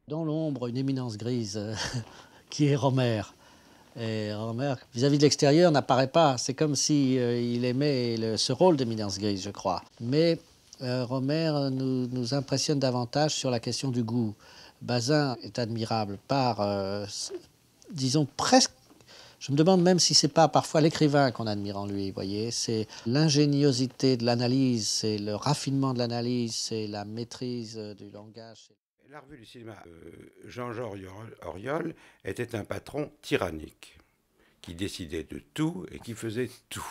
Dans l'ombre, une éminence grise qui est Rohmer. Et Rohmer, vis-à-vis de l'extérieur, n'apparaît pas. C'est comme si il aimait ce rôle d'éminence grise, je crois. Mais Rohmer nous impressionne davantage sur la question du goût. Bazin est admirable par, disons, presque. Je me demande même si c'est pas parfois l'écrivain qu'on admire en lui, vous voyez. C'est l'ingéniosité de l'analyse, c'est le raffinement de l'analyse, c'est la maîtrise du langage. La revue du cinéma, Jean-Georges Auriol était un patron tyrannique, qui décidait de tout et qui faisait tout.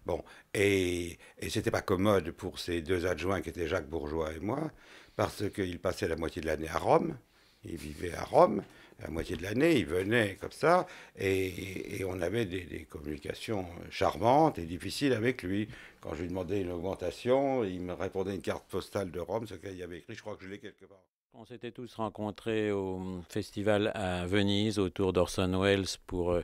Bon, et c'était pas commode pour ses deux adjoints qui étaient Jacques Bourgeois et moi, parce qu'il passait la moitié de l'année à Rome, il vivait à Rome, la moitié de l'année, il venait comme ça, et on avait des communications charmantes et difficiles avec lui. Quand je lui demandais une augmentation, il me répondait une carte postale de Rome, ce qu'il y avait écrit, je crois que je l'ai quelque part. On s'était tous rencontrés au festival à Venise autour d'Orson Welles pour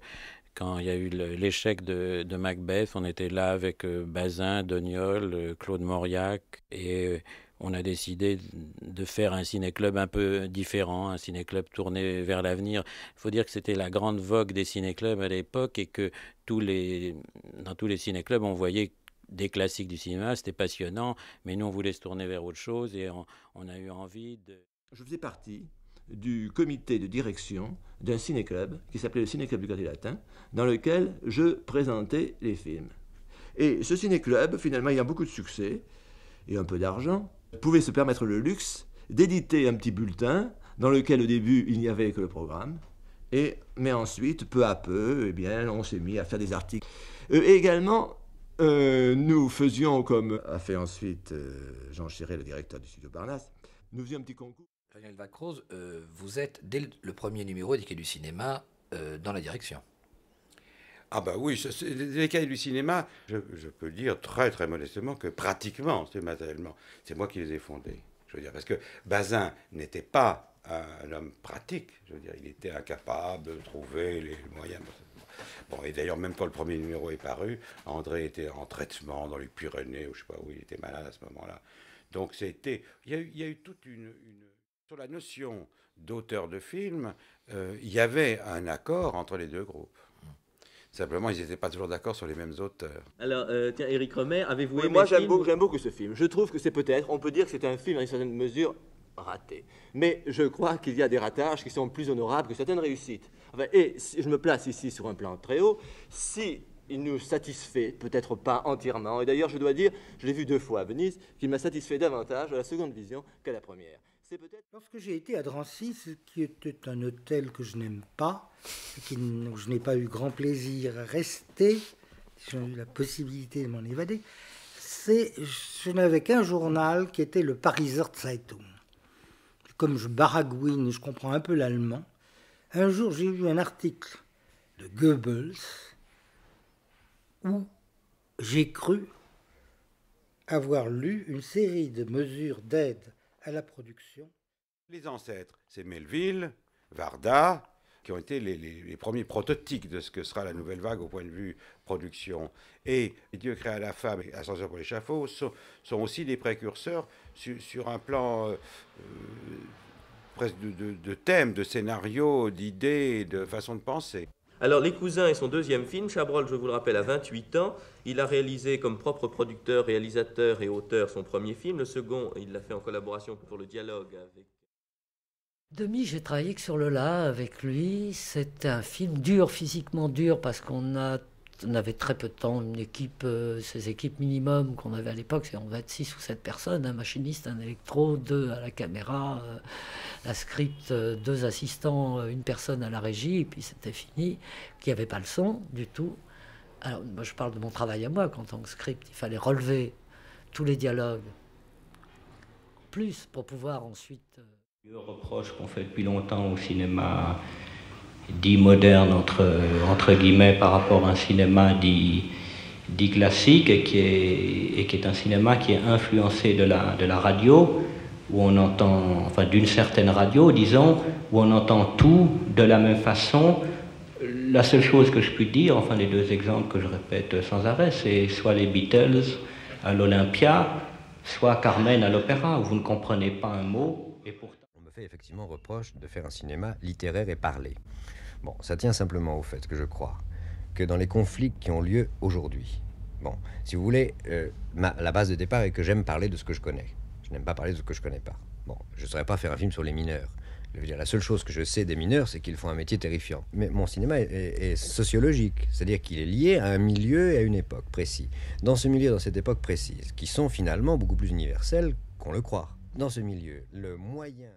quand il y a eu l'échec de Macbeth. On était là avec Bazin, Doniol, Claude Mauriac et on a décidé de faire un ciné-club un peu différent, un ciné-club tourné vers l'avenir. Il faut dire que c'était la grande vogue des ciné-clubs à l'époque et que dans tous les ciné-clubs, on voyait des classiques du cinéma, c'était passionnant, mais nous on voulait se tourner vers autre chose et on a eu envie de... Je faisais partie du comité de direction d'un ciné-club qui s'appelait le Ciné-Club du Quartier Latin, dans lequel je présentais les films. Et ce ciné-club, finalement, ayant beaucoup de succès et un peu d'argent, pouvait se permettre le luxe d'éditer un petit bulletin dans lequel, au début, il n'y avait que le programme. Mais ensuite, peu à peu, eh bien, on s'est mis à faire des articles. Et également, nous faisions, comme a fait ensuite Jean Chéret, le directeur du studio Parnasse, nous faisions un petit concours. Lionel Vacroz, vous êtes, dès le premier numéro des Cahiers du cinéma, dans la direction. Ah bah oui, les Cahiers du cinéma, je peux dire très très modestement que pratiquement, c'est matériellement, c'est moi qui les ai fondés. Je veux dire, parce que Bazin n'était pas un homme pratique, je veux dire, il était incapable de trouver les moyens. Bon, et d'ailleurs, même quand le premier numéro est paru, André était en traitement dans les Pyrénées, ou je sais pas où, il était malade à ce moment-là. Donc c'était, il y a eu toute une sur la notion d'auteur de film, il y avait un accord entre les deux groupes. Simplement, ils n'étaient pas toujours d'accord sur les mêmes auteurs. Alors, tiens, Éric Rohmer, avez-vous Oui, aimé moi le film? j'aime beaucoup ce film. Je trouve que c'est peut-être, on peut dire que c'est un film à une certaine mesure raté. Mais je crois qu'il y a des ratages qui sont plus honorables que certaines réussites. Enfin, et si je me place ici sur un plan très haut, si il nous satisfait, peut-être pas entièrement, et d'ailleurs je dois dire, je l'ai vu 2 fois à Venise, qu'il m'a satisfait davantage à la seconde vision qu'à la première. Lorsque j'ai été à Drancy, ce qui était un hôtel que je n'aime pas, et où je n'ai pas eu grand plaisir à rester, j'ai eu la possibilité de m'en évader, je n'avais qu'un journal qui était le Pariser Zeitung. Comme je baragouine, je comprends un peu l'allemand, un jour j'ai lu un article de Goebbels où j'ai cru avoir lu une série de mesures d'aide à la production. Les ancêtres, c'est Melville, Varda, qui ont été les premiers prototypes de ce que sera la nouvelle vague au point de vue production. Et Dieu créa la femme et Ascenseur pour l'échafaud sont aussi des précurseurs sur un plan presque de thèmes, de scénarios, d'idées, de façon de penser. Alors, Les Cousins est son deuxième film. Chabrol, je vous le rappelle, a 28 ans. Il a réalisé comme propre producteur, réalisateur et auteur son premier film. Le second, il l'a fait en collaboration pour le dialogue avec... Demi, j'ai travaillé que sur le La avec lui. C'était un film dur, physiquement dur, parce qu'on avait très peu de temps. Une équipe, ces équipes minimum qu'on avait à l'époque, on va être 6 ou 7 personnes, un machiniste, un électro, 2 à la caméra, la script, 2 assistants, une personne à la régie, et puis c'était fini, qu'il n'y avait pas le son du tout. Alors, moi, je parle de mon travail à moi, qu'en tant que script, il fallait relever tous les dialogues, plus pour pouvoir ensuite... Le reproche qu'on fait depuis longtemps au cinéma dit moderne, entre guillemets, par rapport à un cinéma dit classique, et qui est un cinéma qui est influencé de la radio, où on entend, enfin d'une certaine radio, disons, où on entend tout de la même façon. La seule chose que je puis dire, enfin les 2 exemples que je répète sans arrêt, c'est soit les Beatles à l'Olympia, soit Carmen à l'opéra, où vous ne comprenez pas un mot, et pourtant... On me fait effectivement reproche de faire un cinéma littéraire et parlé. Bon, ça tient simplement au fait que je crois que dans les conflits qui ont lieu aujourd'hui, bon, si vous voulez, la base de départ est que j'aime parler de ce que je connais. Je n'aime pas parler de ce que je connais pas. Bon, je ne saurais pas faire un film sur les mineurs. Je veux dire, la seule chose que je sais des mineurs, c'est qu'ils font un métier terrifiant. Mais mon cinéma est sociologique, c'est-à-dire qu'il est lié à un milieu et à une époque précise. Dans ce milieu, dans cette époque précise, qui sont finalement beaucoup plus universels qu'on le croit. Dans ce milieu, le moyen...